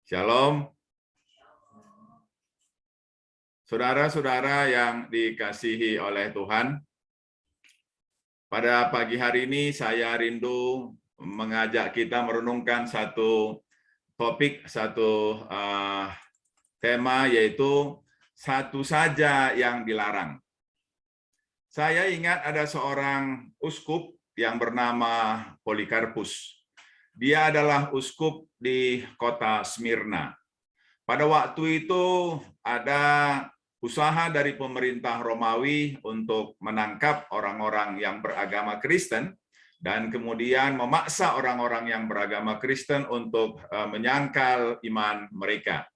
Shalom. Saudara-saudara yang dikasihi oleh Tuhan, pada pagi hari ini saya rindu mengajak kita merenungkan satu topik, satu tema, yaitu satu saja yang dilarang. Saya ingat ada seorang uskup yang bernama Polikarpus. Dia adalah uskup di kota Smyrna. Pada waktu itu ada usaha dari pemerintah Romawi untuk menangkap orang-orang yang beragama Kristen dan kemudian memaksa orang-orang yang beragama Kristen untuk menyangkal iman mereka.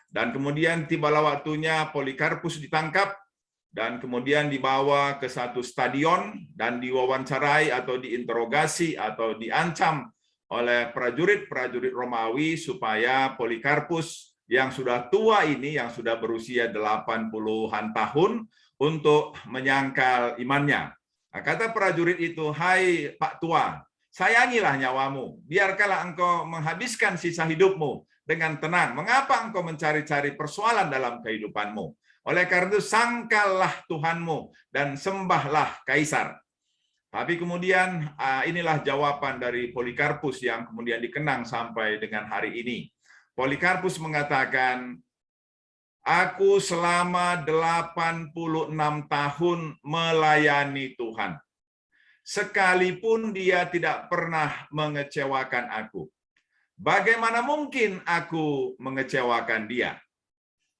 Dan kemudian tibalah waktunya Polikarpus ditangkap dan kemudian dibawa ke satu stadion dan diwawancarai atau diinterogasi atau diancam oleh prajurit-prajurit Romawi supaya Polikarpus yang sudah tua ini, yang sudah berusia 80-an tahun, untuk menyangkal imannya. Nah, kata prajurit itu, "Hai Pak Tua, sayangilah nyawamu, biarkanlah engkau menghabiskan sisa hidupmu dengan tenang. Mengapa engkau mencari-cari persoalan dalam kehidupanmu? Oleh karena itu, sangkallah Tuhanmu dan sembahlah Kaisar." Tapi kemudian inilah jawaban dari Polikarpus yang kemudian dikenang sampai dengan hari ini. Polikarpus mengatakan, "Aku selama 86 tahun melayani Tuhan. Sekalipun dia tidak pernah mengecewakan aku. Bagaimana mungkin aku mengecewakan dia?"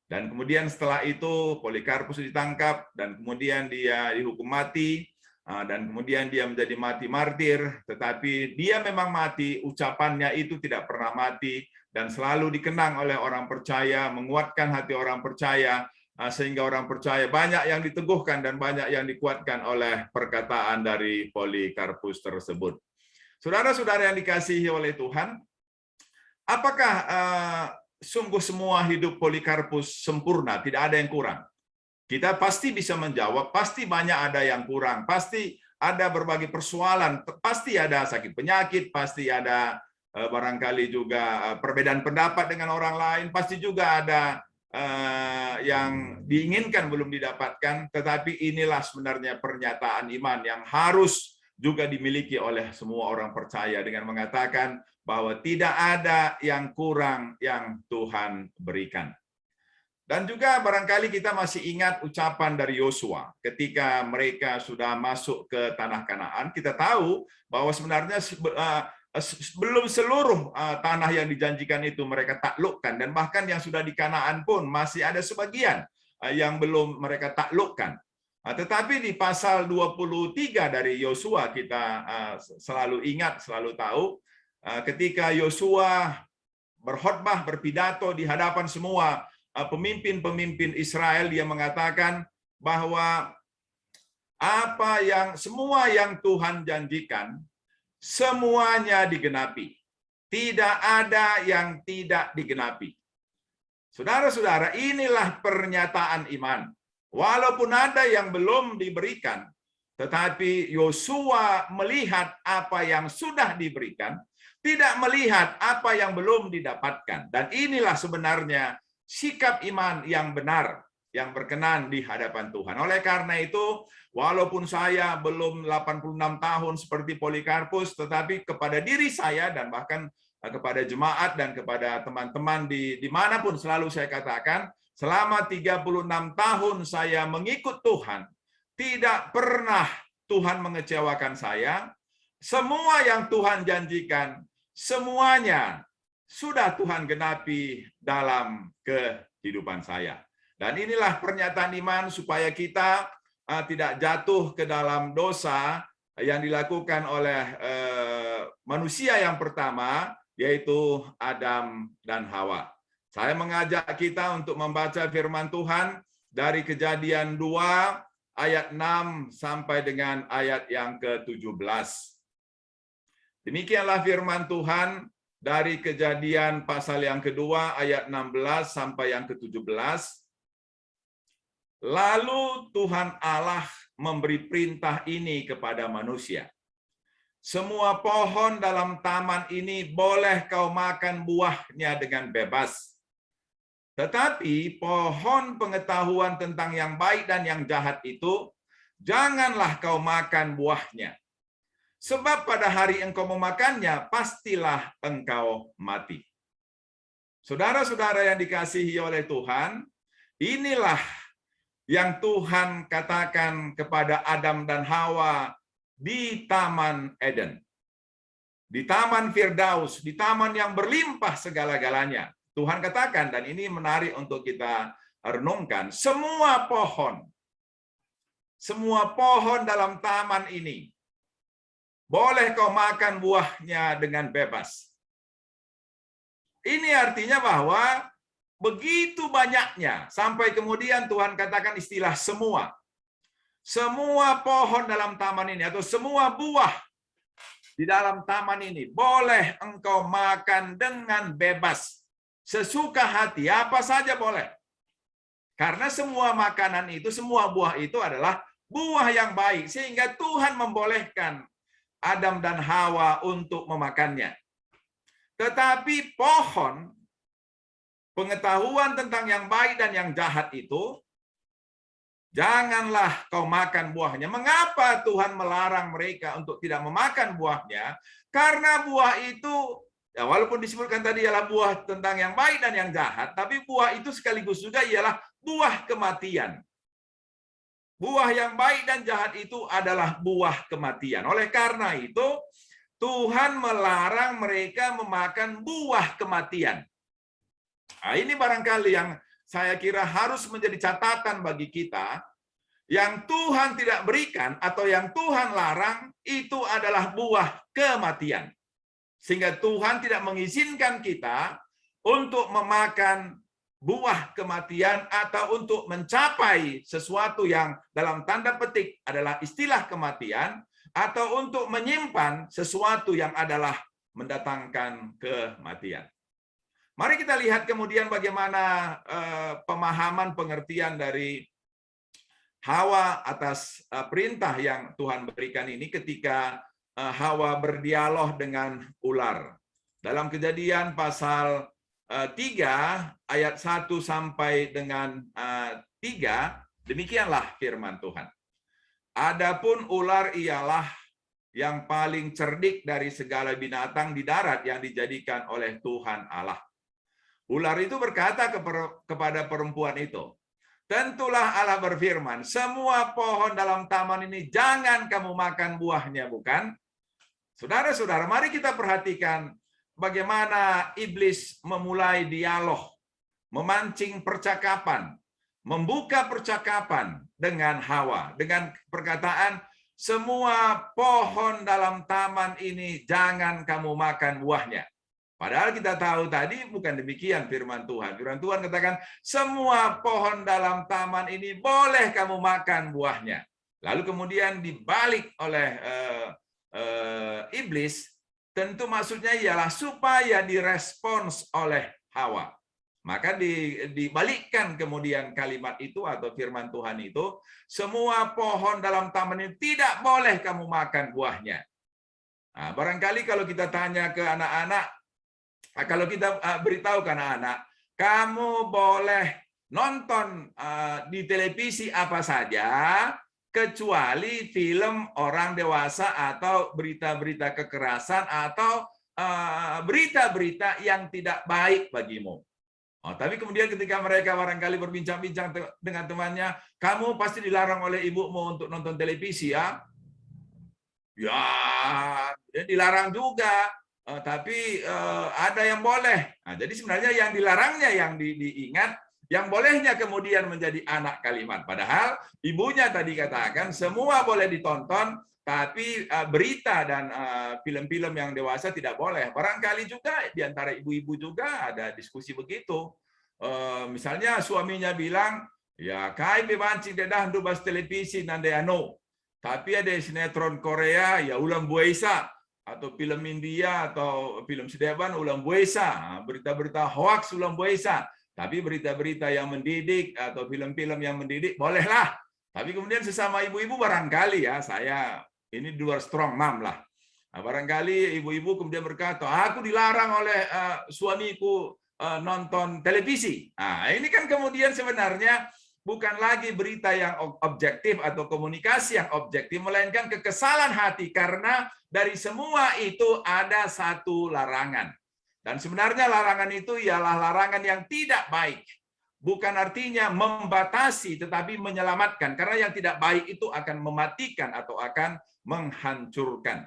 Dan kemudian setelah itu Polikarpus ditangkap dan kemudian dia dihukum mati. Dan kemudian dia menjadi mati martir, tetapi dia memang mati, ucapannya itu tidak pernah mati, dan selalu dikenang oleh orang percaya, menguatkan hati orang percaya, sehingga orang percaya banyak yang diteguhkan dan banyak yang dikuatkan oleh perkataan dari Polikarpus tersebut. Saudara-saudara yang dikasihi oleh Tuhan, apakah sungguh semua hidup Polikarpus sempurna, tidak ada yang kurang? Kita pasti bisa menjawab, pasti banyak ada yang kurang, pasti ada berbagai persoalan, pasti ada sakit penyakit, pasti ada barangkali juga perbedaan pendapat dengan orang lain, pasti juga ada yang diinginkan belum didapatkan, tetapi inilah sebenarnya pernyataan iman yang harus juga dimiliki oleh semua orang percaya dengan mengatakan bahwa tidak ada yang kurang yang Tuhan berikan. Dan juga barangkali kita masih ingat ucapan dari Yosua ketika mereka sudah masuk ke tanah Kanaan. Kita tahu bahwa sebenarnya belum seluruh tanah yang dijanjikan itu mereka taklukkan, dan bahkan yang sudah di Kanaan pun masih ada sebagian yang belum mereka taklukkan. Tetapi di pasal 23 dari Yosua kita selalu ingat, selalu tahu, ketika Yosua berkhotbah, berpidato di hadapan semua pemimpin-pemimpin Israel, dia mengatakan bahwa semua yang Tuhan janjikan, semuanya digenapi. Tidak ada yang tidak digenapi. Saudara-saudara, inilah pernyataan iman. Walaupun ada yang belum diberikan, tetapi Yosua melihat apa yang sudah diberikan, tidak melihat apa yang belum didapatkan. Dan inilah sebenarnya sikap iman yang benar, yang berkenan di hadapan Tuhan. Oleh karena itu, walaupun saya belum 86 tahun seperti Polikarpus, tetapi kepada diri saya dan bahkan kepada jemaat dan kepada teman-teman dimanapun selalu saya katakan, selama 36 tahun saya mengikut Tuhan, tidak pernah Tuhan mengecewakan saya. Semua yang Tuhan janjikan, semuanya sudah Tuhan genapi dalam kehidupan saya. Dan inilah pernyataan iman supaya kita tidak jatuh ke dalam dosa yang dilakukan oleh manusia yang pertama, yaitu Adam dan Hawa. Saya mengajak kita untuk membaca firman Tuhan dari Kejadian 2 ayat 6 sampai dengan ayat yang ke-17. Demikianlah firman Tuhan dari Kejadian pasal yang kedua ayat 16 sampai yang ke-17. Lalu Tuhan Allah memberi perintah ini kepada manusia. semua pohon dalam taman ini boleh kau makan buahnya dengan bebas. Tetapi pohon pengetahuan tentang yang baik dan yang jahat itu, janganlah kau makan buahnya. Sebab pada hari engkau memakannya, pastilah engkau mati. Saudara-saudara yang dikasihi oleh Tuhan, inilah yang Tuhan katakan kepada Adam dan Hawa di Taman Eden. Di Taman Firdaus, di taman yang berlimpah segala-galanya. Tuhan katakan, dan ini menarik untuk kita renungkan, semua pohon dalam taman ini, boleh kau makan buahnya dengan bebas. Ini artinya bahwa begitu banyaknya, sampai kemudian Tuhan katakan istilah semua. Semua pohon dalam taman ini, atau semua buah di dalam taman ini, boleh engkau makan dengan bebas. Sesuka hati, apa saja boleh. Karena semua makanan itu, semua buah itu adalah buah yang baik. Sehingga Tuhan membolehkan Adam dan Hawa untuk memakannya. Tetapi pohon pengetahuan tentang yang baik dan yang jahat itu, janganlah kau makan buahnya. Mengapa Tuhan melarang mereka untuk tidak memakan buahnya? Karena buah itu, ya walaupun disebutkan tadi ialah buah tentang yang baik dan yang jahat, tapi buah itu sekaligus juga ialah buah kematian. Buah yang baik dan jahat itu adalah buah kematian. Oleh karena itu, Tuhan melarang mereka memakan buah kematian. Nah, ini barangkali yang saya kira harus menjadi catatan bagi kita. Yang Tuhan tidak berikan atau yang Tuhan larang itu adalah buah kematian. Sehingga Tuhan tidak mengizinkan kita untuk memakan buah kematian atau untuk mencapai sesuatu yang dalam tanda petik adalah istilah kematian, atau untuk menyimpan sesuatu yang adalah mendatangkan kematian. Mari kita lihat kemudian bagaimana pemahaman pengertian dari Hawa atas perintah yang Tuhan berikan ini ketika Hawa berdialog dengan ular. Dalam Kejadian pasal 3 ayat 1 sampai dengan 3, demikianlah firman Tuhan. Adapun ular ialah yang paling cerdik dari segala binatang di darat yang dijadikan oleh Tuhan Allah. Ular itu berkata kepada perempuan itu, tentulah Allah berfirman, semua pohon dalam taman ini jangan kamu makan buahnya, bukan? Saudara-saudara, mari kita perhatikan bagaimana iblis memulai dialog, memancing percakapan, membuka percakapan dengan Hawa dengan perkataan, semua pohon dalam taman ini jangan kamu makan buahnya. Padahal kita tahu tadi bukan demikian firman Tuhan. Firman Tuhan katakan, semua pohon dalam taman ini boleh kamu makan buahnya. Lalu kemudian dibalik oleh iblis, tentu maksudnya ialah supaya direspons oleh Hawa. Maka dibalikkan kemudian kalimat itu atau firman Tuhan itu, semua pohon dalam taman ini tidak boleh kamu makan buahnya. Nah, barangkali kalau kita tanya ke anak-anak, kalau kita beritahu ke anak-anak, kamu boleh nonton di televisi apa saja, kecuali film orang dewasa atau berita-berita kekerasan atau berita-berita yang tidak baik bagimu. Oh, tapi kemudian ketika mereka barangkali berbincang-bincang dengan temannya, kamu pasti dilarang oleh ibumu untuk nonton televisi ya? Ya, dilarang juga. Tapi ada yang boleh. Nah, jadi sebenarnya yang dilarangnya yang diingat, yang bolehnya kemudian menjadi anak kalimat. Padahal ibunya tadi katakan semua boleh ditonton, tapi berita dan film-film yang dewasa tidak boleh. Barangkali juga di antara ibu-ibu juga ada diskusi begitu. Misalnya suaminya bilang, ya kai bebancing dedah du bas televisi nande ano. Tapi ada sinetron Korea ya ulam buaisa, atau film India atau film Sedeban ulam buaisa, berita-berita hoax ulam buaisa. Tapi berita-berita yang mendidik atau film-film yang mendidik bolehlah. Tapi kemudian sesama ibu-ibu barangkali ya, saya ini di luar strong mom lah. Nah, barangkali ibu-ibu kemudian berkata, aku dilarang oleh suamiku nonton televisi. Nah, ini kan kemudian sebenarnya bukan lagi berita yang objektif atau komunikasi yang objektif, melainkan kekesalan hati karena dari semua itu ada satu larangan. Dan sebenarnya larangan itu ialah larangan yang tidak baik. Bukan artinya membatasi, tetapi menyelamatkan. Karena yang tidak baik itu akan mematikan atau akan menghancurkan.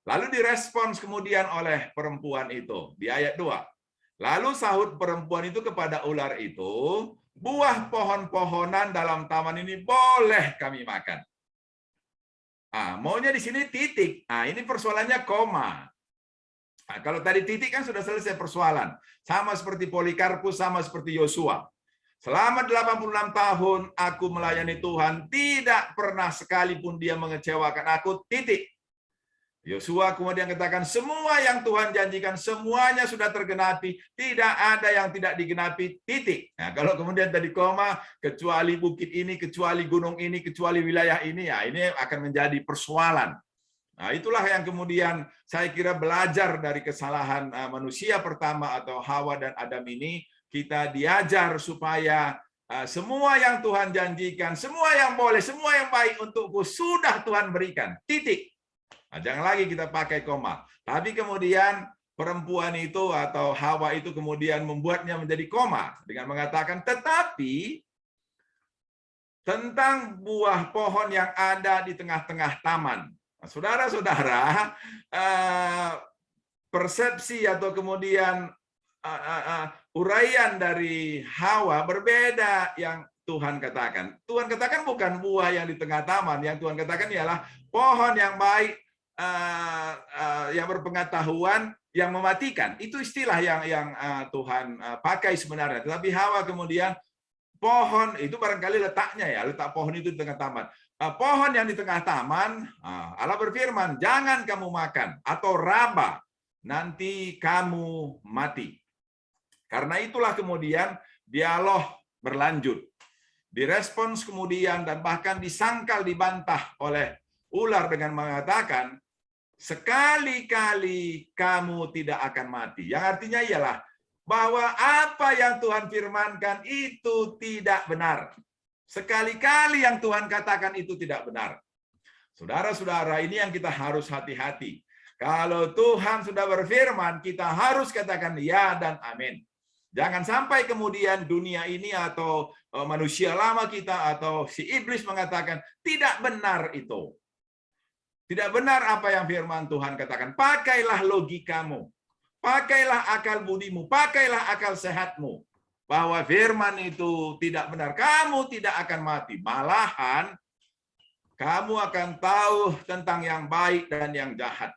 Lalu direspons kemudian oleh perempuan itu di ayat 2. Lalu sahut perempuan itu kepada ular itu, buah pohon-pohonan dalam taman ini boleh kami makan. Maunya di sini titik. Ini persoalannya koma. Kalau tadi titik kan sudah selesai persoalan. Sama seperti Polikarpus, sama seperti Yosua. Selama 86 tahun aku melayani Tuhan, tidak pernah sekalipun dia mengecewakan aku, titik. Yosua kemudian katakan, semua yang Tuhan janjikan, semuanya sudah tergenapi, tidak ada yang tidak digenapi, titik. Nah, kalau kemudian tadi koma, kecuali bukit ini, kecuali gunung ini, kecuali wilayah ini, ya ini akan menjadi persoalan. Nah, itulah yang kemudian saya kira belajar dari kesalahan manusia pertama atau Hawa dan Adam ini, kita diajar supaya semua yang Tuhan janjikan, semua yang boleh, semua yang baik untukku, sudah Tuhan berikan, titik. Nah, jangan lagi kita pakai koma. Tapi kemudian perempuan itu atau Hawa itu kemudian membuatnya menjadi koma dengan mengatakan, tetapi tentang buah pohon yang ada di tengah-tengah taman. Nah, saudara-saudara, persepsi atau kemudian uraian dari Hawa berbeda yang Tuhan katakan. Tuhan katakan bukan buah yang di tengah taman. Yang Tuhan katakan ialah pohon yang baik, yang berpengetahuan, yang mematikan. Itu istilah yang Tuhan pakai sebenarnya. Tetapi Hawa kemudian pohon itu barangkali letaknya ya, letak pohon itu di tengah taman. Pohon yang di tengah taman, Allah berfirman, jangan kamu makan atau raba, nanti kamu mati. Karena itulah kemudian dialog berlanjut. Direspons kemudian dan bahkan disangkal dibantah oleh ular dengan mengatakan, sekali-kali kamu tidak akan mati. Yang artinya ialah bahwa apa yang Tuhan firmankan itu tidak benar. Sekali-kali yang Tuhan katakan itu tidak benar. Saudara-saudara, ini yang kita harus hati-hati. Kalau Tuhan sudah berfirman, kita harus katakan ya dan amin. Jangan sampai kemudian dunia ini atau manusia lama kita atau si iblis mengatakan tidak benar itu. Tidak benar apa yang firman Tuhan katakan. Pakailah logikamu. Pakailah akal budimu. Pakailah akal sehatmu. Bahwa firman itu tidak benar. Kamu tidak akan mati. Malahan, kamu akan tahu tentang yang baik dan yang jahat.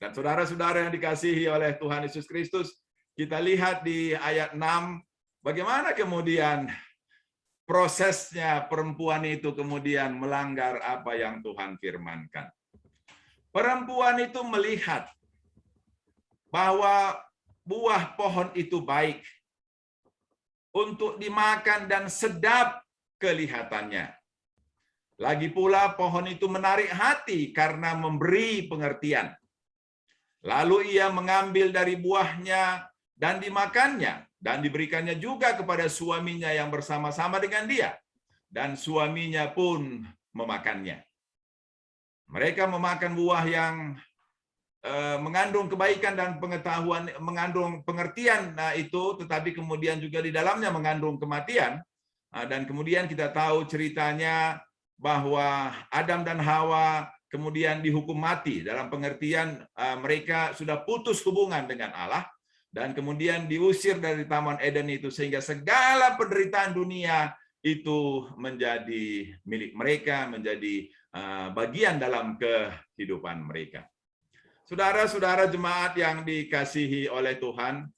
Dan saudara-saudara yang dikasihi oleh Tuhan Yesus Kristus, kita lihat di ayat 6, bagaimana kemudian prosesnya perempuan itu kemudian melanggar apa yang Tuhan firmankan. Perempuan itu melihat bahwa buah pohon itu baik untuk dimakan dan sedap kelihatannya. Lagi pula pohon itu menarik hati karena memberi pengertian. Lalu ia mengambil dari buahnya dan dimakannya. Dan diberikannya juga kepada suaminya yang bersama-sama dengan dia. Dan suaminya pun memakannya. Mereka memakan buah yang mengandung kebaikan dan pengetahuan, mengandung pengertian itu, tetapi kemudian juga di dalamnya mengandung kematian. Dan kemudian kita tahu ceritanya bahwa Adam dan Hawa kemudian dihukum mati. Dalam pengertian mereka sudah putus hubungan dengan Allah. Dan kemudian diusir dari Taman Eden itu, sehingga segala penderitaan dunia itu menjadi milik mereka, menjadi bagian dalam kehidupan mereka. Saudara-saudara jemaat yang dikasihi oleh Tuhan,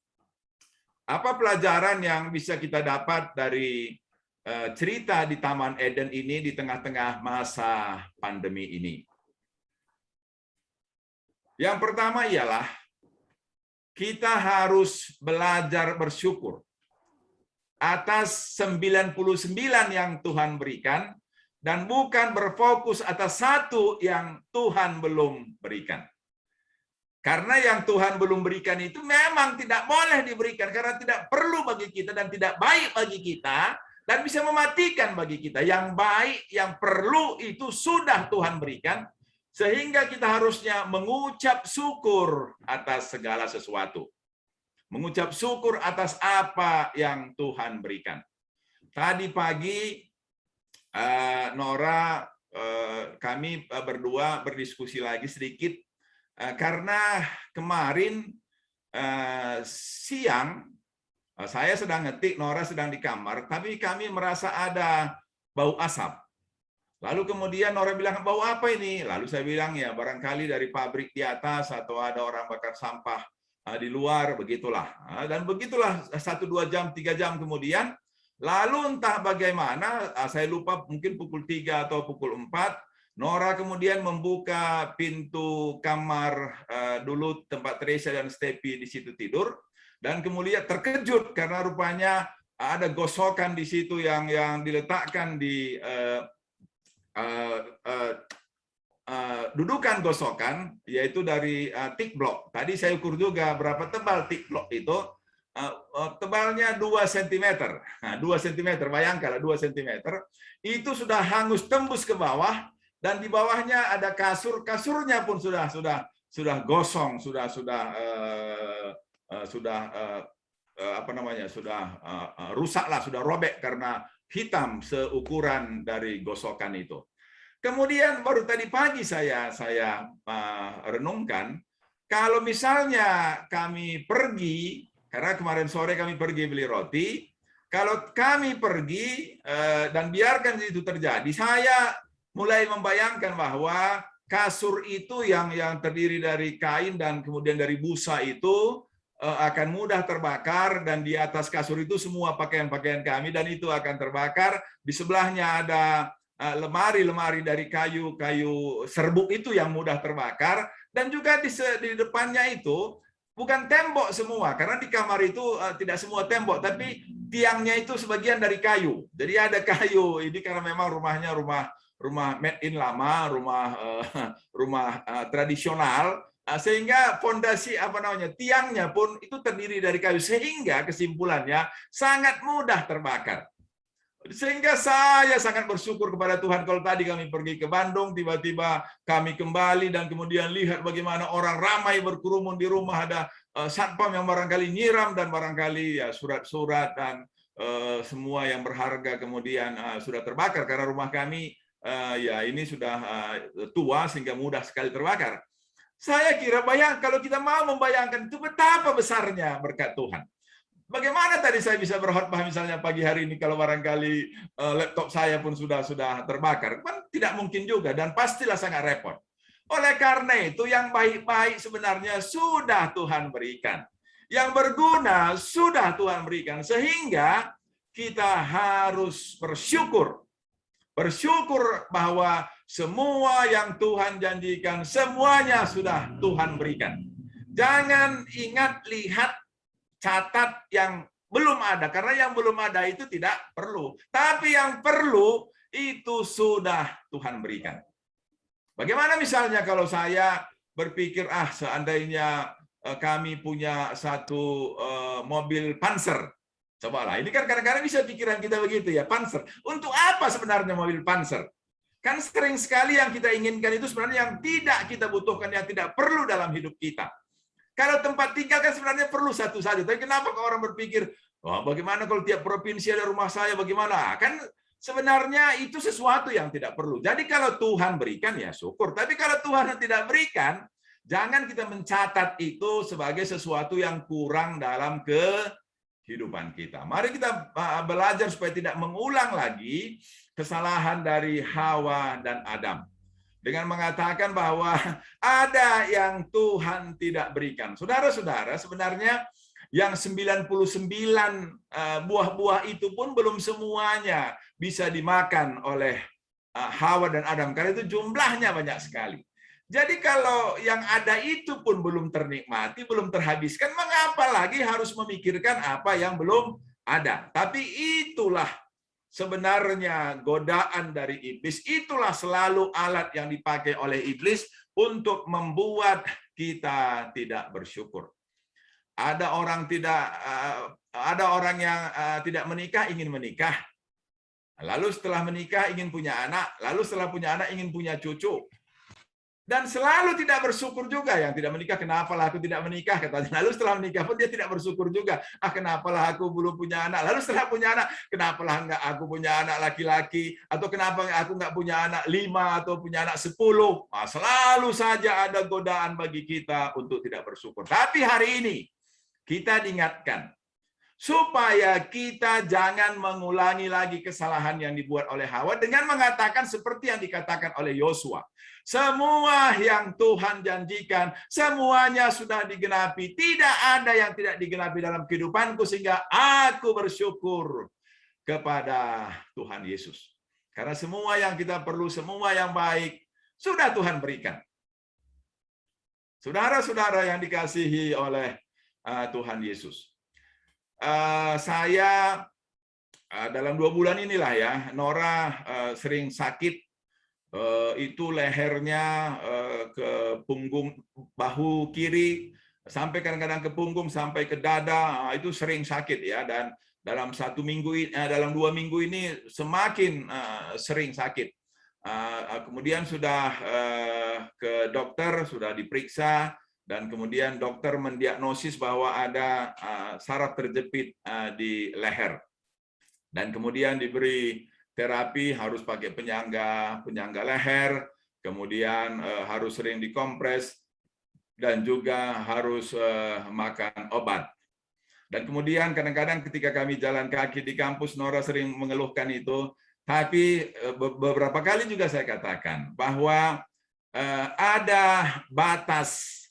apa pelajaran yang bisa kita dapat dari cerita di Taman Eden ini di tengah-tengah masa pandemi ini? Yang pertama ialah kita harus belajar bersyukur atas 99 yang Tuhan berikan, dan bukan berfokus atas satu yang Tuhan belum berikan. Karena yang Tuhan belum berikan itu memang tidak boleh diberikan karena tidak perlu bagi kita dan tidak baik bagi kita dan bisa mematikan bagi kita. Yang baik, yang perlu itu sudah Tuhan berikan sehingga kita harusnya mengucap syukur atas segala sesuatu. Mengucap syukur atas apa yang Tuhan berikan. Tadi pagi Nora, kami berdua berdiskusi lagi sedikit. Karena kemarin siang saya sedang ngetik, Nora sedang di kamar, tapi kami merasa ada bau asap. Lalu kemudian Nora bilang, bau apa ini? Lalu saya bilang, ya barangkali dari pabrik di atas atau ada orang bakar sampah di luar, begitulah. Dan begitulah 1-2 jam, 3 jam kemudian, lalu entah bagaimana, saya lupa mungkin pukul 3 atau pukul 4, Nora kemudian membuka pintu kamar dulu tempat Teresa dan Stepi di situ tidur, dan kemudian terkejut karena rupanya ada gosokan di situ yang diletakkan di dudukan gosokan, yaitu dari thick block. Tadi saya ukur juga berapa tebal thick block itu. Tebalnya 2 cm. Nah, 2 cm, bayangkanlah 2 cm. Itu sudah hangus tembus ke bawah. Dan di bawahnya ada kasur, kasurnya pun sudah gosong, sudah rusaklah, sudah robek karena hitam seukuran dari gosokan itu. Kemudian baru tadi pagi saya renungkan, kalau misalnya kami pergi, karena kemarin sore kami pergi beli roti, kalau kami pergi dan biarkan itu terjadi, saya mulai membayangkan bahwa kasur itu yang terdiri dari kain dan kemudian dari busa itu akan mudah terbakar, dan di atas kasur itu semua pakaian-pakaian kami dan itu akan terbakar. Di sebelahnya ada lemari-lemari dari kayu serbuk itu yang mudah terbakar, dan juga di depannya itu bukan tembok semua, karena di kamar itu tidak semua tembok, tapi tiangnya itu sebagian dari kayu. Jadi ada kayu ini karena memang rumahnya rumah made in lama, rumah tradisional, sehingga fondasi tiangnya pun itu terdiri dari kayu, sehingga kesimpulannya sangat mudah terbakar. Sehingga saya sangat bersyukur kepada Tuhan kalau tadi kami pergi ke Bandung, tiba-tiba kami kembali dan kemudian lihat bagaimana orang ramai berkerumun di rumah, ada satpam yang barangkali nyiram dan barangkali ya surat-surat dan semua yang berharga kemudian sudah terbakar karena rumah kami ya ini sudah tua sehingga mudah sekali terbakar. Saya kira kalau kita mau membayangkan itu betapa besarnya berkat Tuhan. Bagaimana tadi saya bisa berkhotbah misalnya pagi hari ini kalau barangkali laptop saya pun sudah terbakar? Kan tidak mungkin juga dan pastilah sangat repot. Oleh karena itu yang baik-baik sebenarnya sudah Tuhan berikan. Yang berguna sudah Tuhan berikan, sehingga kita harus bersyukur. Bersyukur bahwa semua yang Tuhan janjikan, semuanya sudah Tuhan berikan. Jangan lihat, catat yang belum ada, karena yang belum ada itu tidak perlu. Tapi yang perlu itu sudah Tuhan berikan. Bagaimana misalnya kalau saya berpikir, seandainya kami punya satu mobil Panzer. Cobalah, ini kan kadang-kadang bisa pikiran kita begitu ya, Panzer. Untuk apa sebenarnya mobil Panzer? Kan sering sekali yang kita inginkan itu sebenarnya yang tidak kita butuhkan, yang tidak perlu dalam hidup kita. Kalau tempat tinggal kan sebenarnya perlu satu saja. Tapi kenapa orang berpikir, bagaimana kalau tiap provinsi ada rumah saya, bagaimana? Kan sebenarnya itu sesuatu yang tidak perlu. Jadi kalau Tuhan berikan, ya syukur. Tapi kalau Tuhan tidak berikan, jangan kita mencatat itu sebagai sesuatu yang kurang dalam kehidupan kita. Mari kita belajar supaya tidak mengulang lagi kesalahan dari Hawa dan Adam. Dengan mengatakan bahwa ada yang Tuhan tidak berikan. Saudara-saudara, sebenarnya yang 99 buah-buah itu pun belum semuanya bisa dimakan oleh Hawa dan Adam, karena itu jumlahnya banyak sekali. Jadi kalau yang ada itu pun belum ternikmati, belum terhabiskan, mengapa lagi harus memikirkan apa yang belum ada? Tapi itulah sebenarnya godaan dari iblis itulah selalu alat yang dipakai oleh iblis untuk membuat kita tidak bersyukur. Ada orang yang tidak menikah ingin menikah. Lalu setelah menikah ingin punya anak, lalu setelah punya anak ingin punya cucu. Dan selalu tidak bersyukur juga. Yang tidak menikah, kenapalah aku tidak menikah, katanya. Lalu setelah menikah pun dia tidak bersyukur juga. Kenapalah aku belum punya anak. Lalu setelah punya anak, kenapalah enggak aku punya anak laki-laki, atau kenapa aku enggak punya anak 5 atau punya anak 10. Selalu saja ada godaan bagi kita untuk tidak bersyukur. Tapi hari ini kita diingatkan supaya kita jangan mengulangi lagi kesalahan yang dibuat oleh Hawa dengan mengatakan seperti yang dikatakan oleh Yosua. Semua yang Tuhan janjikan, semuanya sudah digenapi. Tidak ada yang tidak digenapi dalam kehidupanku sehingga aku bersyukur kepada Tuhan Yesus. Karena semua yang kita perlu, semua yang baik, sudah Tuhan berikan. Saudara-saudara yang dikasihi oleh Tuhan Yesus. Saya dalam 2 bulan inilah ya, Nora sering sakit, itu lehernya ke punggung bahu kiri, sampai kadang-kadang ke punggung, sampai ke dada, itu sering sakit ya. Dan dalam 2 minggu ini semakin sering sakit. Kemudian sudah ke dokter, sudah diperiksa, dan kemudian dokter mendiagnosis bahwa ada saraf terjepit di leher. Dan kemudian diberi terapi, harus pakai penyangga leher, kemudian harus sering dikompres, dan juga harus makan obat. Dan kemudian kadang-kadang ketika kami jalan kaki di kampus, Nora sering mengeluhkan itu. Tapi beberapa kali juga saya katakan bahwa ada batas,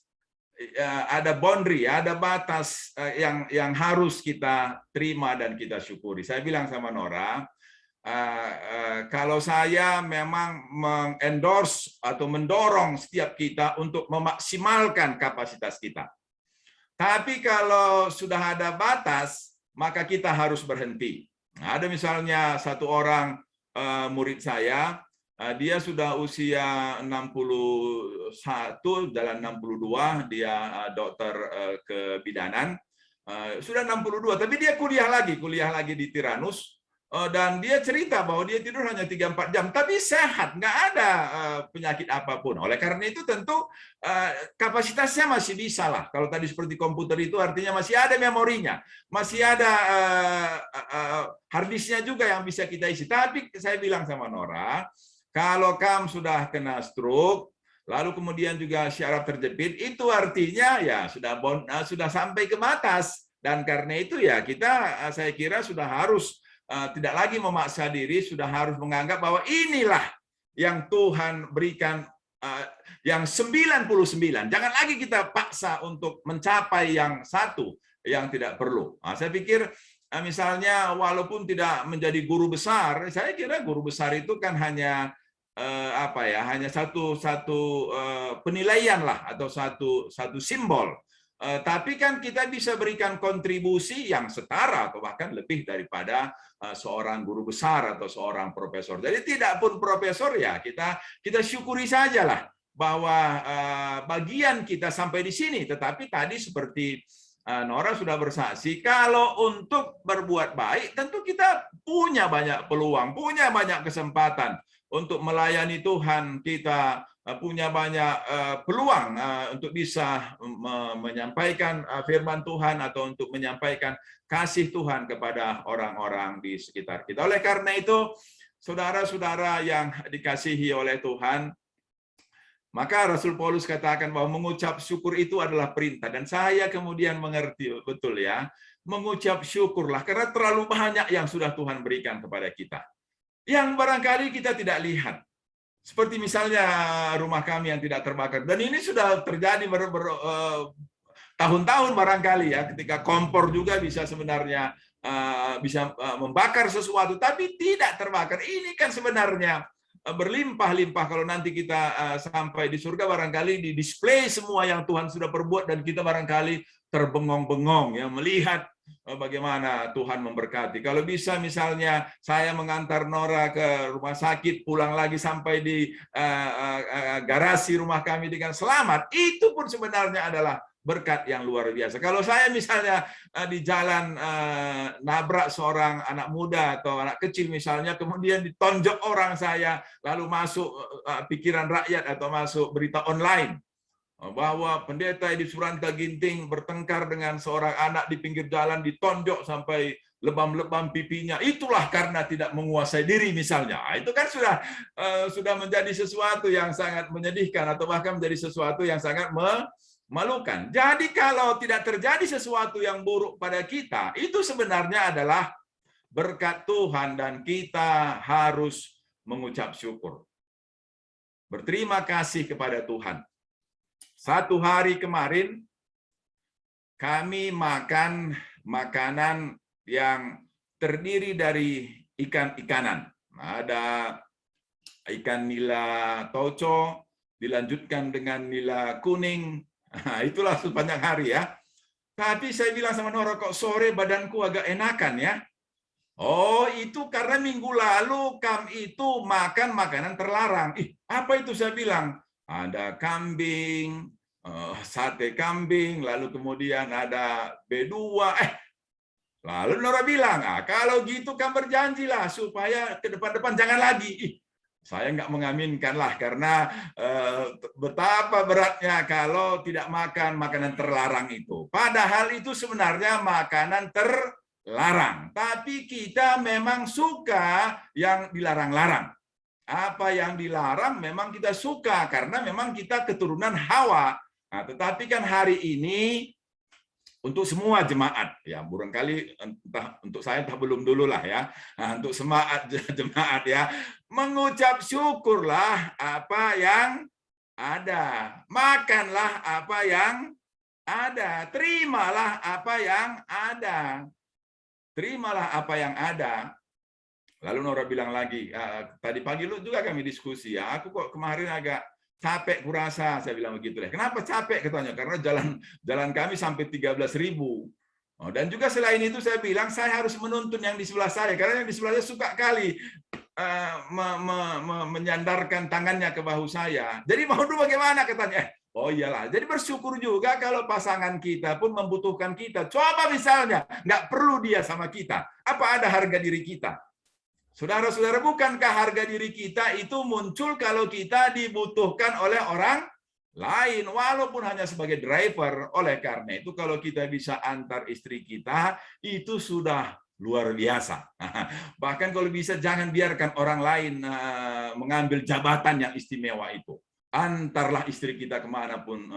ada boundary, ada batas yang harus kita terima dan kita syukuri. Saya bilang sama Nora, kalau saya memang mengendorse atau mendorong setiap kita untuk memaksimalkan kapasitas kita. Tapi kalau sudah ada batas, maka kita harus berhenti. Ada misalnya satu orang murid saya, dia sudah usia 61, jalan 62, dia dokter kebidanan, sudah 62, tapi dia kuliah lagi di Tyrannus. Dan dia cerita bahwa dia tidur hanya 3-4 jam, tapi sehat, nggak ada penyakit apapun. Oleh karena itu tentu kapasitasnya masih bisa lah. Kalau tadi seperti komputer itu artinya masih ada memorinya, masih ada harddisknya juga yang bisa kita isi. Tapi saya bilang sama Nora, kalau kamu sudah kena stroke, lalu kemudian juga syaraf terjepit, itu artinya ya sudah sampai ke batas. Dan karena itu ya saya kira sudah harus tidak lagi memaksa diri, sudah harus menganggap bahwa inilah yang Tuhan berikan, yang 99. Jangan lagi kita paksa untuk mencapai yang satu yang tidak perlu. Saya pikir misalnya walaupun tidak menjadi guru besar, saya kira guru besar itu kan hanya hanya satu penilaian lah, atau satu simbol. Tapi kan kita bisa berikan kontribusi yang setara atau bahkan lebih daripada seorang guru besar atau seorang profesor. Jadi tidak pun profesor ya kita syukuri sajalah bahwa bagian kita sampai di sini. Tetapi tadi seperti Nora sudah bersaksi, kalau untuk berbuat baik tentu kita punya banyak peluang, punya banyak kesempatan untuk melayani Tuhan. Kita punya banyak peluang untuk bisa menyampaikan firman Tuhan atau untuk menyampaikan kasih Tuhan kepada orang-orang di sekitar kita. Oleh karena itu, saudara-saudara yang dikasihi oleh Tuhan, maka Rasul Paulus katakan bahwa mengucap syukur itu adalah perintah. Dan saya kemudian mengerti betul ya, mengucap syukurlah karena terlalu banyak yang sudah Tuhan berikan kepada kita, yang barangkali kita tidak lihat. Seperti misalnya rumah kami yang tidak terbakar. Dan ini sudah terjadi tahun-tahun barangkali ya, ketika kompor juga bisa sebenarnya bisa membakar sesuatu, tapi tidak terbakar. Ini kan sebenarnya berlimpah-limpah. Kalau nanti kita sampai di surga, barangkali di display semua yang Tuhan sudah perbuat, dan kita barangkali terbengong-bengong ya, melihat bagaimana Tuhan memberkati. Kalau bisa misalnya saya mengantar Nora ke rumah sakit, pulang lagi sampai di garasi rumah kami dengan selamat, itu pun sebenarnya adalah berkat yang luar biasa. Kalau saya misalnya di jalan nabrak seorang anak muda atau anak kecil misalnya, kemudian ditonjok orang saya, lalu masuk pikiran rakyat atau masuk berita online bahwa pendeta di Suranta Ginting bertengkar dengan seorang anak di pinggir jalan, ditonjok sampai lebam-lebam pipinya, itulah karena tidak menguasai diri misalnya. Itu kan sudah menjadi sesuatu yang sangat menyedihkan atau bahkan menjadi sesuatu yang sangat memalukan. Jadi kalau tidak terjadi sesuatu yang buruk pada kita, itu sebenarnya adalah berkat Tuhan dan kita harus mengucap syukur. Berterima kasih kepada Tuhan. Satu hari kemarin kami makan makanan yang terdiri dari ikan-ikanan. Ada ikan nila toco, dilanjutkan dengan nila kuning. Nah, itulah sepanjang hari ya. Tapi saya bilang sama Nora, kok sore badanku agak enakan ya. Oh, itu karena minggu lalu kami itu makan makanan terlarang. Apa itu saya bilang? Ada kambing, sate kambing, lalu kemudian ada B2. Lalu Nora bilang, kalau gitu kan berjanjilah supaya ke depan-depan jangan lagi. Saya nggak mengaminkan lah, karena betapa beratnya kalau tidak makan makanan terlarang itu. Padahal itu sebenarnya makanan terlarang. Tapi kita memang suka yang dilarang-larang. Apa yang dilarang memang kita suka, karena memang kita keturunan Hawa. Nah, tetapi kan hari ini untuk semua jemaat, ya barangkali entah untuk saya entah belum dulu lah ya. Nah, untuk jemaat ya, mengucap syukurlah apa yang ada, makanlah apa yang ada, terimalah apa yang ada, terimalah apa yang ada. Lalu Nora bilang lagi, tadi pagi lu juga kami diskusi ya, aku kok kemarin agak capek kurasa, saya bilang begitu deh. Kenapa capek katanya? Karena jalan kami sampai 13.000. Dan juga selain itu saya bilang saya harus menuntun yang di sebelah saya, karena yang di sebelah saya suka kali menyandarkan tangannya ke bahu saya. Jadi mau dulu bagaimana katanya? Oh iyalah, jadi bersyukur juga kalau pasangan kita pun membutuhkan kita. Coba misalnya nggak perlu dia sama kita, apa ada harga diri kita? Saudara-saudara, bukankah harga diri kita itu muncul kalau kita dibutuhkan oleh orang lain, walaupun hanya sebagai driver. Oleh karena itu, kalau kita bisa antar istri kita, itu sudah luar biasa. Bahkan kalau bisa, jangan biarkan orang lain mengambil jabatan yang istimewa itu. Antarlah istri kita kemanapun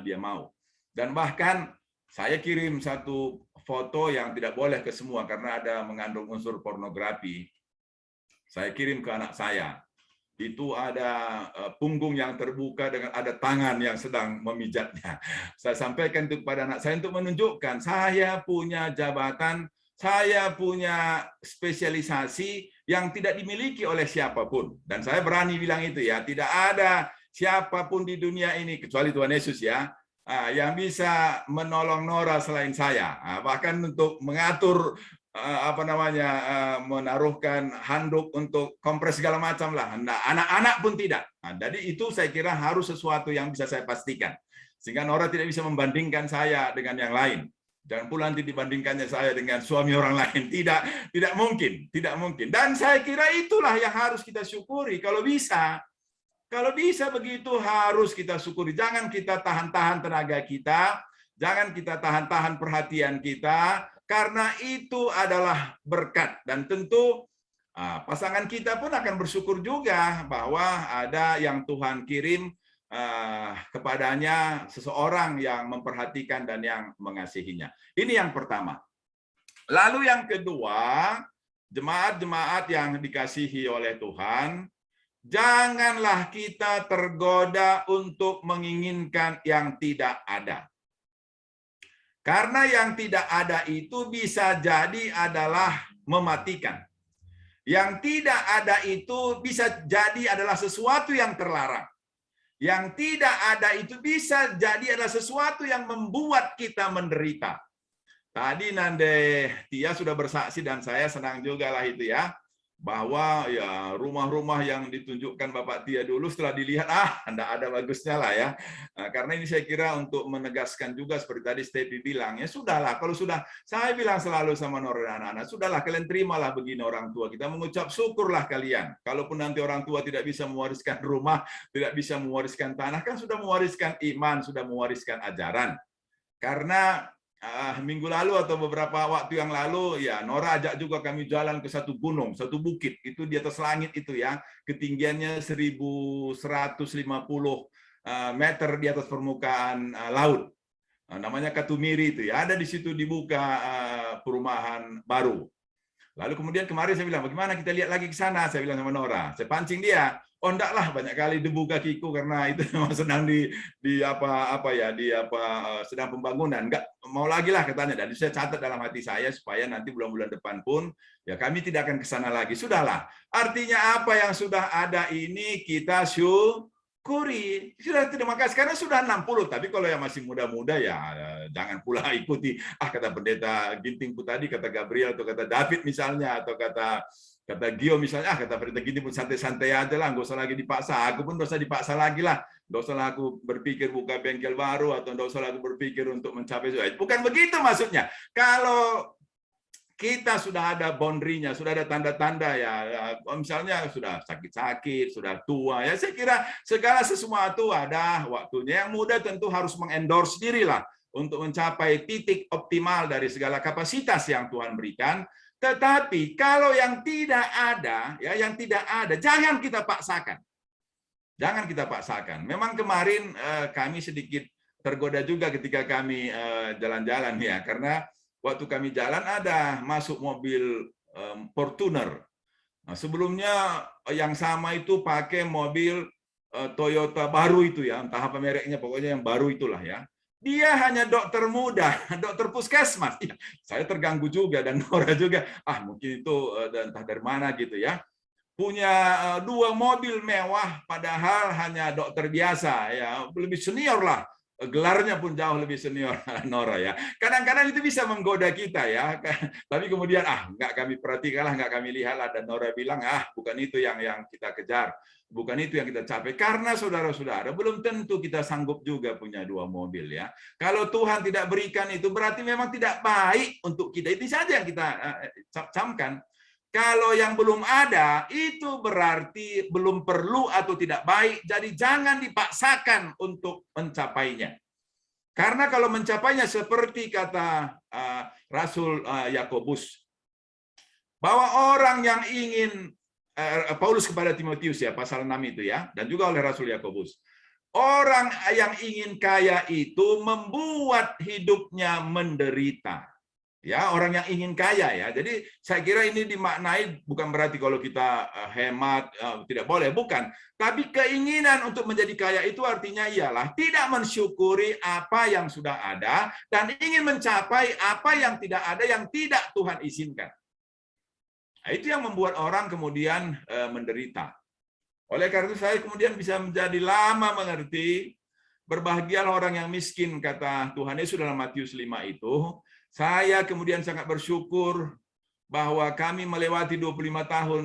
dia mau. Dan bahkan saya kirim satu foto yang tidak boleh ke semua karena ada mengandung unsur pornografi. Saya kirim ke anak saya. Itu ada punggung yang terbuka dengan ada tangan yang sedang memijatnya. Saya sampaikan itu kepada anak saya untuk menunjukkan saya punya jabatan, saya punya spesialisasi yang tidak dimiliki oleh siapapun. Dan saya berani bilang itu ya, tidak ada siapapun di dunia ini kecuali Tuhan Yesus ya, yang bisa menolong Nora selain saya. Bahkan untuk mengatur menaruhkan handuk untuk kompres segala macam lah. Nah, anak-anak pun tidak. Nah, jadi itu saya kira harus sesuatu yang bisa saya pastikan. Sehingga Nora tidak bisa membandingkan saya dengan yang lain. Jangan pula nanti dibandingkannya saya dengan suami orang lain. Tidak mungkin, tidak mungkin. Dan saya kira itulah yang harus kita syukuri. Kalau bisa begitu harus kita syukuri. Jangan kita tahan-tahan tenaga kita, jangan kita tahan-tahan perhatian kita, karena itu adalah berkat. Dan tentu pasangan kita pun akan bersyukur juga bahwa ada yang Tuhan kirim kepadanya, seseorang yang memperhatikan dan yang mengasihinya. Ini yang pertama. Lalu yang kedua, jemaat-jemaat yang dikasihi oleh Tuhan, janganlah kita tergoda untuk menginginkan yang tidak ada. Karena yang tidak ada itu bisa jadi adalah mematikan. Yang tidak ada itu bisa jadi adalah sesuatu yang terlarang. Yang tidak ada itu bisa jadi adalah sesuatu yang membuat kita menderita. tadi Nande Tia sudah bersaksi dan saya senang juga lah itu ya, bahwa ya rumah-rumah yang ditunjukkan Bapak Tia dulu setelah dilihat enggak ada bagusnya lah ya. Nah, karena ini saya kira untuk menegaskan juga seperti tadi Stepi bilang, ya sudahlah, kalau sudah, saya bilang selalu sama Nora dan anak-anak, sudahlah kalian terimalah begini orang tua kita, mengucap syukurlah kalian. Kalaupun nanti orang tua tidak bisa mewariskan rumah, tidak bisa mewariskan tanah, kan sudah mewariskan iman, sudah mewariskan ajaran. Karena minggu lalu atau beberapa waktu yang lalu ya Nora ajak juga kami jalan ke satu gunung, satu bukit itu di atas langit itu ya, ketinggiannya 1150 meter di atas permukaan laut. Namanya Katumiri itu ya, ada di situ dibuka perumahan baru. Lalu kemudian kemarin saya bilang, bagaimana kita lihat lagi ke sana? Saya bilang sama Nora, saya pancing dia. Oh enggak lah, banyak kali debu kakiku karena itu memang sedang sedang pembangunan. Enggak mau lagi lah katanya. Dan saya catat dalam hati saya supaya nanti bulan-bulan depan pun ya kami tidak akan ke sana lagi. Sudahlah. Artinya apa yang sudah ada ini kita syukuri. Sudah terima kasih karena sudah 60. Tapi kalau yang masih muda-muda ya jangan pula ikuti kata pendeta Gintingku tadi, kata Gabriel atau kata David misalnya, atau kata Gio misalnya, kata pendeta Ginting pun santai-santai aja lah, nggak usah lagi dipaksa. Aku pun nggak usah dipaksa lagi lah. Nggak usah lah aku berpikir buka bengkel baru, atau nggak usah lah aku berpikir untuk mencapai sesuatu. Bukan begitu maksudnya. Kalau kita sudah ada boundary-nya, sudah ada tanda-tanda ya, misalnya sudah sakit-sakit, sudah tua, ya saya kira segala sesuatu ada waktunya. Yang muda tentu harus mengendorse diri lah untuk mencapai titik optimal dari segala kapasitas yang Tuhan berikan. Tetapi kalau yang tidak ada, ya yang tidak ada, jangan kita paksakan. Jangan kita paksakan. Memang kemarin kami sedikit tergoda juga ketika kami jalan-jalan ya, karena waktu kami jalan ada masuk mobil Fortuner. Nah, sebelumnya yang sama itu pakai mobil Toyota baru itu ya, entah apa mereknya, pokoknya yang baru itulah ya. Dia hanya dokter muda, dokter puskesmas. Ya, saya terganggu juga dan Nora juga. Mungkin itu entah dari mana gitu ya. Punya 2 mobil mewah, padahal hanya dokter biasa ya, lebih senior lah. Gelarnya pun jauh lebih senior Nora ya. Kadang-kadang itu bisa menggoda kita ya. Tapi kemudian nggak kami perhatikan lah, nggak kami lihat lah, dan Nora bilang bukan itu yang kita kejar, bukan itu yang kita capai. Karena saudara-saudara belum tentu kita sanggup juga punya 2 mobil ya. Kalau Tuhan tidak berikan itu berarti memang tidak baik untuk kita. Itu saja yang kita camkan. Kalau yang belum ada, itu berarti belum perlu atau tidak baik. Jadi jangan dipaksakan untuk mencapainya. Karena kalau mencapainya seperti kata Rasul Yakobus, bahwa orang yang ingin, Paulus kepada Timotius ya, pasal 6 itu ya, dan juga oleh Rasul Yakobus, orang yang ingin kaya itu membuat hidupnya menderita. Ya, orang yang ingin kaya ya. Jadi saya kira ini dimaknai bukan berarti kalau kita hemat tidak boleh, bukan. Tapi keinginan untuk menjadi kaya itu artinya ialah tidak mensyukuri apa yang sudah ada dan ingin mencapai apa yang tidak ada yang tidak Tuhan izinkan. Nah, itu yang membuat orang kemudian menderita. Oleh karena itu saya kemudian bisa menjadi lama mengerti, berbahagialah orang yang miskin, kata Tuhan Yesus dalam Matius 5 itu. Saya kemudian sangat bersyukur bahwa kami melewati 25 tahun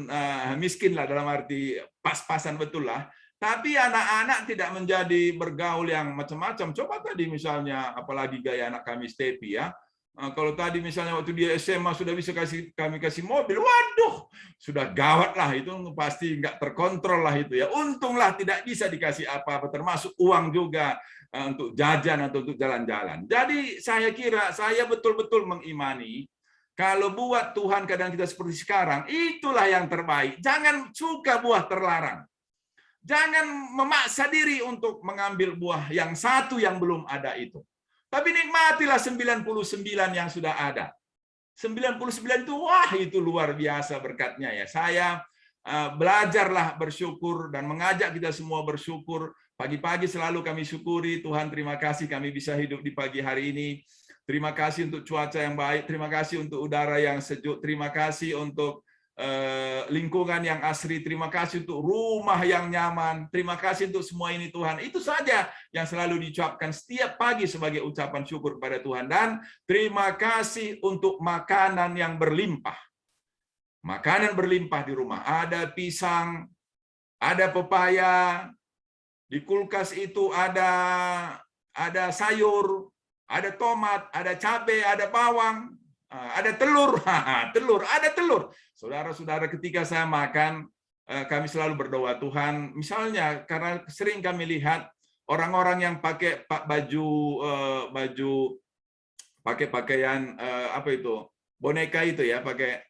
miskin lah, dalam arti pas-pasan betul lah. Tapi anak-anak tidak menjadi bergaul yang macam-macam. Coba tadi misalnya, apalagi gaya anak kami Stepi ya. Kalau tadi misalnya waktu dia SMA sudah bisa kami kasih mobil, waduh, sudah gawat lah, itu pasti nggak terkontrol lah itu ya. Untunglah tidak bisa dikasih apa-apa, termasuk uang juga untuk jajan atau untuk jalan-jalan. Jadi saya kira saya betul-betul mengimani kalau buat Tuhan kadang kita seperti sekarang, itulah yang terbaik. Jangan suka buah terlarang. Jangan memaksa diri untuk mengambil buah yang satu yang belum ada itu. Tapi nikmatilah 99 yang sudah ada. 99 itu, wah itu luar biasa berkatnya ya. Saya belajarlah bersyukur dan mengajak kita semua bersyukur. Pagi-pagi selalu kami syukuri, Tuhan terima kasih kami bisa hidup di pagi hari ini. Terima kasih untuk cuaca yang baik, terima kasih untuk udara yang sejuk, terima kasih untuk lingkungan yang asri, terima kasih untuk rumah yang nyaman, terima kasih untuk semua ini Tuhan. Itu saja yang selalu diucapkan setiap pagi sebagai ucapan syukur kepada Tuhan. Dan terima kasih untuk makanan yang berlimpah. Makanan berlimpah di rumah. Ada pisang, ada pepaya, di kulkas itu ada sayur, ada tomat, ada cabai, ada bawang, ada telur, ada telur. Saudara-saudara, ketika saya makan, kami selalu berdoa, Tuhan, misalnya karena sering kami lihat orang-orang yang pakai pakai pakaian apa itu, boneka itu ya, pakai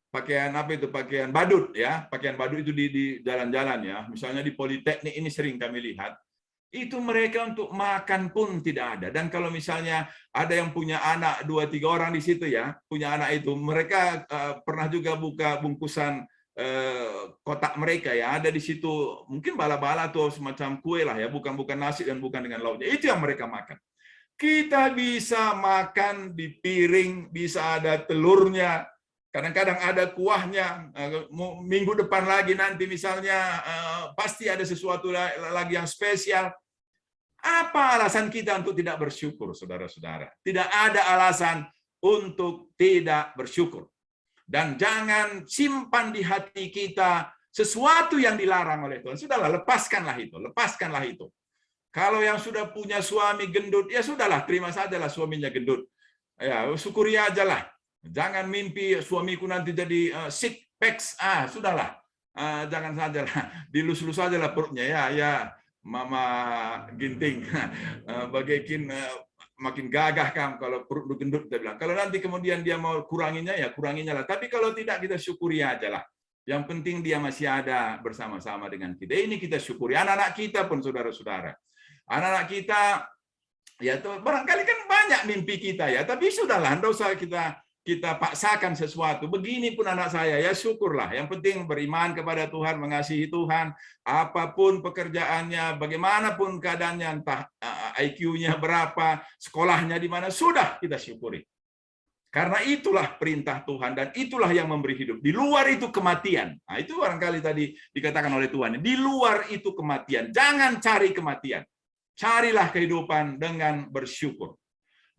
pakaian apa itu, pakaian badut ya, pakaian badut itu di jalan-jalan ya, misalnya di Politeknik ini sering kami lihat. Itu mereka untuk makan pun tidak ada. Dan kalau misalnya ada yang punya anak 2-3 orang di situ ya, punya anak itu, mereka pernah juga buka bungkusan kotak mereka ya, ada di situ mungkin bala-bala atau semacam kue lah ya, bukan nasi dan bukan dengan lauknya. Itu yang mereka makan. Kita bisa makan di piring, bisa ada telurnya, kadang-kadang ada kuahnya. Minggu depan lagi nanti misalnya pasti ada sesuatu lagi yang spesial. Apa alasan kita untuk tidak bersyukur, saudara-saudara? Tidak ada alasan untuk tidak bersyukur. Dan jangan simpan di hati kita sesuatu yang dilarang oleh Tuhan. Sudahlah, lepaskanlah itu. Lepaskanlah itu. Kalau yang sudah punya suami gendut, ya sudahlah, terima sajalah suaminya gendut. Ya, syukuri aja lah. Jangan mimpi suamiku nanti jadi six packs. Sudahlah. Jangan sajalah. Dilus-lus sajalah perutnya. Ya. Mama Ginting, bagaikin makin gagah kamu kalau perut lu gendut, dia bilang. Kalau nanti kemudian dia mau kuranginya, ya kuranginya lah. Tapi kalau tidak, kita syukuri aja lah. Yang penting dia masih ada bersama-sama dengan kita. Ini kita syukuri. Anak-anak kita pun, saudara-saudara. Anak-anak kita, ya tuh, barangkali kan banyak mimpi kita ya. Tapi sudahlah, tidak usah kita paksakan sesuatu. Begini pun anak saya, ya syukurlah. Yang penting beriman kepada Tuhan, mengasihi Tuhan. Apapun pekerjaannya, bagaimanapun keadaannya, entah IQ-nya berapa, sekolahnya di mana, sudah kita syukuri. Karena itulah perintah Tuhan dan itulah yang memberi hidup. Di luar itu kematian. Nah, itu barangkali tadi dikatakan oleh Tuhan. Di luar itu kematian. Jangan cari kematian. Carilah kehidupan dengan bersyukur.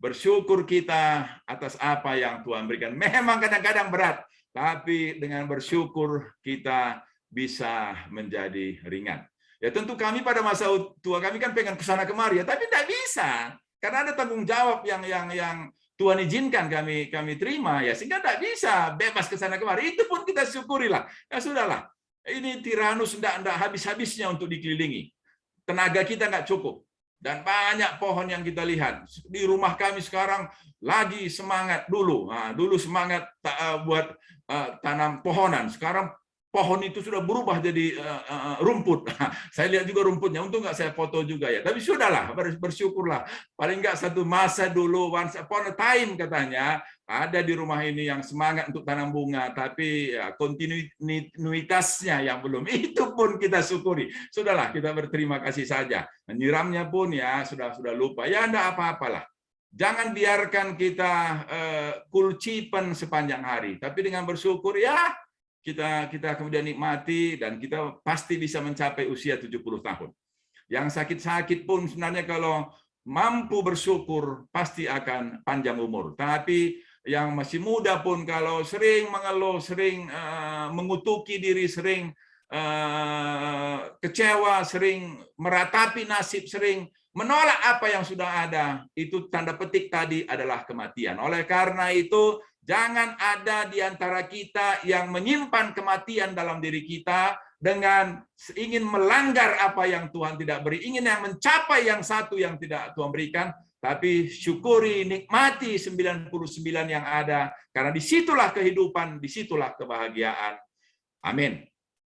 Bersyukur kita atas apa yang Tuhan berikan. Memang kadang-kadang berat, tapi dengan bersyukur kita bisa menjadi ringan. Ya tentu kami pada masa tua kami kan pengen kesana kemari ya, tapi tidak bisa karena ada tanggung jawab yang Tuhan izinkan kami terima ya, sehingga tidak bisa bebas kesana kemari. Itu pun kita syukurilah. Ya sudahlah, ini Tyrannus tidak habis-habisnya untuk dikelilingi. Tenaga kita nggak cukup. Dan banyak pohon yang kita lihat. Di rumah kami sekarang lagi semangat dulu. Dulu semangat buat tanam pohonan. Sekarang pohon itu sudah berubah jadi rumput. Saya lihat juga rumputnya. Untung nggak saya foto juga ya. Tapi sudahlah, bersyukurlah. Paling nggak satu masa dulu, once upon a time katanya, ada di rumah ini yang semangat untuk tanam bunga, tapi ya, kontinuitasnya yang belum. Itu pun kita syukuri. Sudahlah, kita berterima kasih saja. Menyiramnya pun ya sudah lupa. Ya enggak apa-apalah. Jangan biarkan kita kulcipen sepanjang hari. Tapi dengan bersyukur ya kita kemudian nikmati dan kita pasti bisa mencapai usia 70 tahun. Yang sakit-sakit pun sebenarnya kalau mampu bersyukur pasti akan panjang umur. Tapi yang masih muda pun kalau sering mengeluh, sering mengutuki diri, sering kecewa, sering meratapi nasib, sering menolak apa yang sudah ada, itu tanda petik tadi adalah kematian. Oleh karena itu, jangan ada di antara kita yang menyimpan kematian dalam diri kita dengan ingin melanggar apa yang Tuhan tidak beri, ingin yang mencapai yang satu yang tidak Tuhan berikan. Tapi syukuri, nikmati 99 yang ada, karena disitulah kehidupan, disitulah kebahagiaan. Amin.